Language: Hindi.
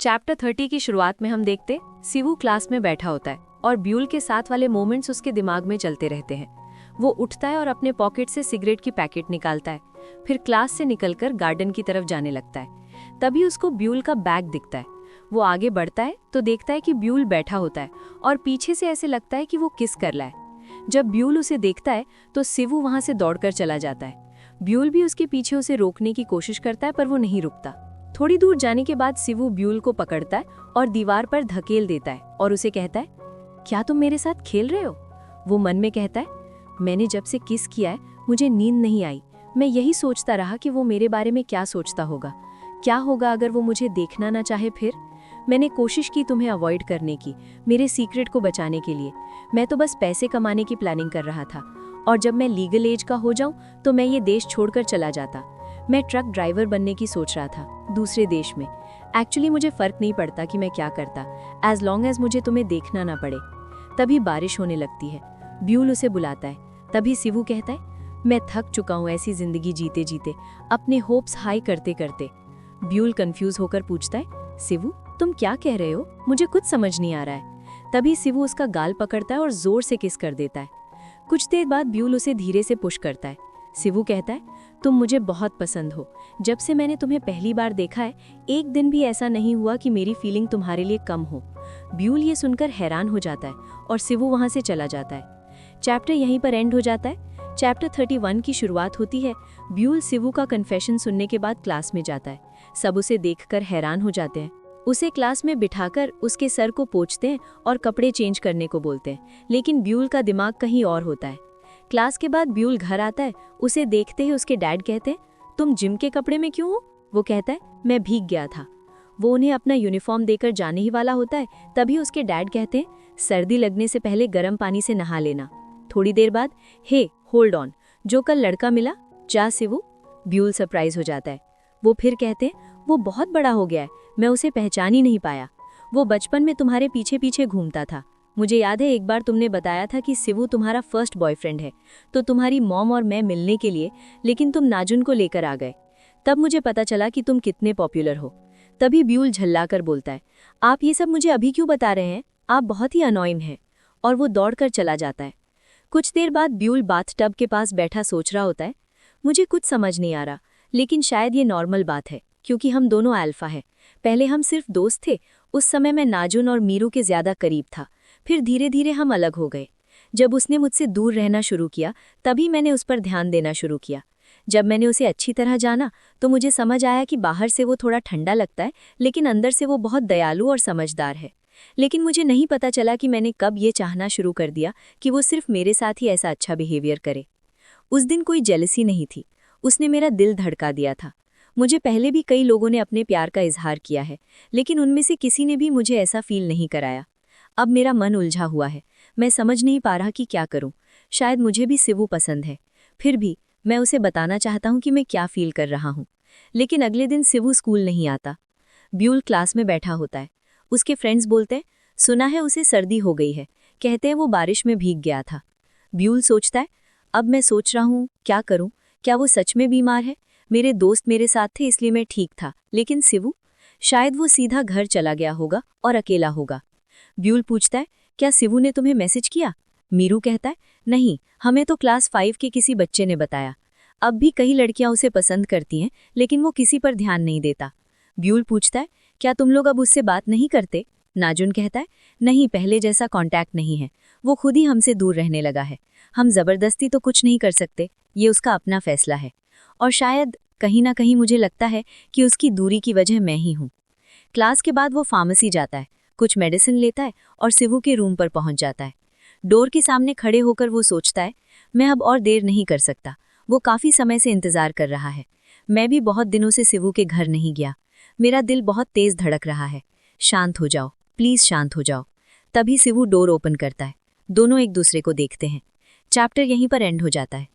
चैप्टर 30 की शुरुआत में हम देखते सिवू क्लास में बैठा होता है और ब्यूल के साथ वाले मोमेंट्स उसके दिमाग में चलते रहते हैं। वो उठता है और अपने पॉकेट से सिगरेट की पैकेट निकालता है, फिर क्लास से निकलकर गार्डन की तरफ जाने लगता है। तभी उसको ब्यूल का बैग दिखता है। वो आगे बढ़ता है तो देखता है कि ब्यूल बैठा होता है और पीछे से ऐसे लगता है कि वो किस कर रहा है। जब ब्यूल उसे देखता है तो सिवू वहां से दौड़कर चला जाता है। ब्यूल भी उसके पीछे उसे रोकने की कोशिश करता है पर वो नहीं रुकता। थोड़ी दूर जाने के बाद सिवू ब्यूल को पकड़ता है और दीवार पर धकेल देता है और उसे कहता है, क्या तुम मेरे साथ खेल रहे हो? वो मन में कहता है, मैंने जब से किस किया है मुझे नींद नहीं आई। मैं यही सोचता रहा कि वो मेरे बारे में क्या सोचता होगा। क्या होगा अगर वो मुझे देखना ना चाहे फिर? मैंने कोशिश की तुम्हें अवॉइड करने की, मेरे सीक्रेट को बचाने के लिए। मैं तो बस पैसे कमाने की प्लानिंग कर रहा था और जब मैं लीगल एज का हो जाऊं तो मैं ये देश छोड़कर चला जाता। मैं ट्रक ड्राइवर बनने की सोच रहा था दूसरे देश में। एक्चुअली मुझे फर्क नहीं पड़ता कि मैं क्या करता, एज लॉन्ग एज मुझे तुम्हें देखना ना पड़े। तभी बारिश होने लगती है। ब्यूल उसे बुलाता है। तभी सिवू कहता है, मैं थक चुका हूँ ऐसी जिंदगी जीते जीते, अपने होप्स हाई करते करते। ब्यूल कंफ्यूज होकर पूछता है, सिवू तुम क्या कह रहे हो? मुझे कुछ समझ नहीं आ रहा है। तभी सिवू उसका गाल पकड़ता है और जोर से किस कर देता है। कुछ देर बाद ब्यूल उसे धीरे से पुश करता है। सिवू कहता है, तुम मुझे बहुत पसंद हो। जब से मैंने तुम्हें पहली बार देखा है एक दिन भी ऐसा नहीं हुआ कि मेरी फीलिंग तुम्हारे लिए कम हो। ब्यूल ये सुनकर हैरान हो जाता है और सिवू वहां से चला जाता है। चैप्टर यहीं पर एंड हो जाता है। चैप्टर 31 की शुरुआत होती है। ब्यूल सिवू का कन्फेशन सुनने के बाद क्लास में जाता है। सब उसे देखकर हैरान हो जाते हैं। उसे क्लास में बिठाकर उसके सर को पोंछते हैं और कपड़े चेंज करने को बोलते हैं, लेकिन ब्यूल का दिमाग कहीं और होता है। क्लास के बाद ब्यूल घर आता है। उसे देखते ही उसके डैड कहते हैं, तुम जिम के कपड़े में क्यों हो? वो कहता है, मैं भीग गया था। वो उन्हें अपना यूनिफॉर्म देकर जाने ही वाला होता है। तभी उसके डैड कहते हैं, सर्दी लगने से पहले गर्म पानी से नहा लेना। थोड़ी देर बाद, हे होल्ड ऑन, जो कल लड़का मिला, जा सिवू। ब्यूल सरप्राइज हो जाता है। वो फिर कहते हैं, वो बहुत बड़ा हो गया है, मैं उसे पहचान ही नहीं पाया। वो बचपन में तुम्हारे पीछे पीछे घूमता था। मुझे याद है एक बार तुमने बताया था कि सिवू तुम्हारा फर्स्ट बॉयफ्रेंड है, तो तुम्हारी मॉम और मैं मिलने के लिए, लेकिन तुम नाजुन को लेकर आ गए। तब मुझे पता चला कि तुम कितने पॉपुलर हो। तभी ब्यूल झल्लाकर बोलता है, आप ये सब मुझे अभी क्यों बता रहे हैं? आप बहुत ही अनोइंग हैं। और वो दौड़कर चला जाता है। कुछ देर बाद ब्यूल बाथटब के पास बैठा सोच रहा होता है, मुझे कुछ समझ नहीं आ रहा, लेकिन शायद ये नॉर्मल बात है क्योंकि हम दोनों अल्फा हैं। पहले हम सिर्फ दोस्त थे, उस समय मैं नाजुन और मीरू के ज्यादा करीब था। फिर धीरे धीरे हम अलग हो गए। जब उसने मुझसे दूर रहना शुरू किया तभी मैंने उस पर ध्यान देना शुरू किया। जब मैंने उसे अच्छी तरह जाना तो मुझे समझ आया कि बाहर से वो थोड़ा ठंडा लगता है, लेकिन अंदर से वो बहुत दयालु और समझदार है। लेकिन मुझे नहीं पता चला कि मैंने कब ये चाहना शुरू कर दिया कि वो सिर्फ मेरे साथ ही ऐसा अच्छा बिहेवियर करे। उस दिन कोई जेलसी नहीं थी, उसने मेरा दिल धड़का दिया था। मुझे पहले भी कई लोगों ने अपने प्यार का इजहार किया है, लेकिन उनमें से किसी ने भी मुझे ऐसा फील नहीं कराया। अब मेरा मन उलझा हुआ है, मैं समझ नहीं पा रहा कि क्या करूं। शायद मुझे भी सिवू पसंद है, फिर भी मैं उसे बताना चाहता हूं कि मैं क्या फील कर रहा हूं। लेकिन अगले दिन सिवू स्कूल नहीं आता। ब्यूल क्लास में बैठा होता है। उसके फ्रेंड्स बोलते हैं, सुना है उसे सर्दी हो गई है, कहते हैं वो बारिश में भीग गया था। ब्यूल सोचता है, अब मैं सोच रहा हूं क्या करूं, क्या वो सच में बीमार है? मेरे दोस्त मेरे साथ थे इसलिए मैं ठीक था, लेकिन सिवू? शायद वो सीधा घर चला गया होगा और अकेला होगा। ब्यूल पूछता है, क्या सिवू ने तुम्हें मैसेज किया? मीरू कहता है, नहीं, हमें तो क्लास 5 के किसी बच्चे ने बताया। अब भी कई लड़कियां उसे पसंद करती हैं, लेकिन वो किसी पर ध्यान नहीं देता। ब्यूल पूछता है, क्या तुम लोग अब उससे बात नहीं करते? नाजुन कहता है, नहीं, पहले जैसा कांटेक्ट नहीं है, वो खुद ही हमसे दूर रहने लगा है। हम जबरदस्ती तो कुछ नहीं कर सकते, ये उसका अपना फैसला है। और शायद कहीं ना कहीं मुझे लगता है कि उसकी दूरी की वजह मैं ही हूँ। क्लास के बाद वो फार्मेसी जाता है, कुछ मेडिसिन लेता है और सिवू के रूम पर पहुंच जाता है। डोर के सामने खड़े होकर वो सोचता है, मैं अब और देर नहीं कर सकता। वो काफी समय से इंतजार कर रहा है। मैं भी बहुत दिनों से सिवू के घर नहीं गया। मेरा दिल बहुत तेज धड़क रहा है। शांत हो जाओ, प्लीज शांत हो जाओ। तभी सिवू डोर ओपन करता है। दोनों एक दूसरे को देखते हैं। चैप्टर यहीं पर एंड हो जाता है।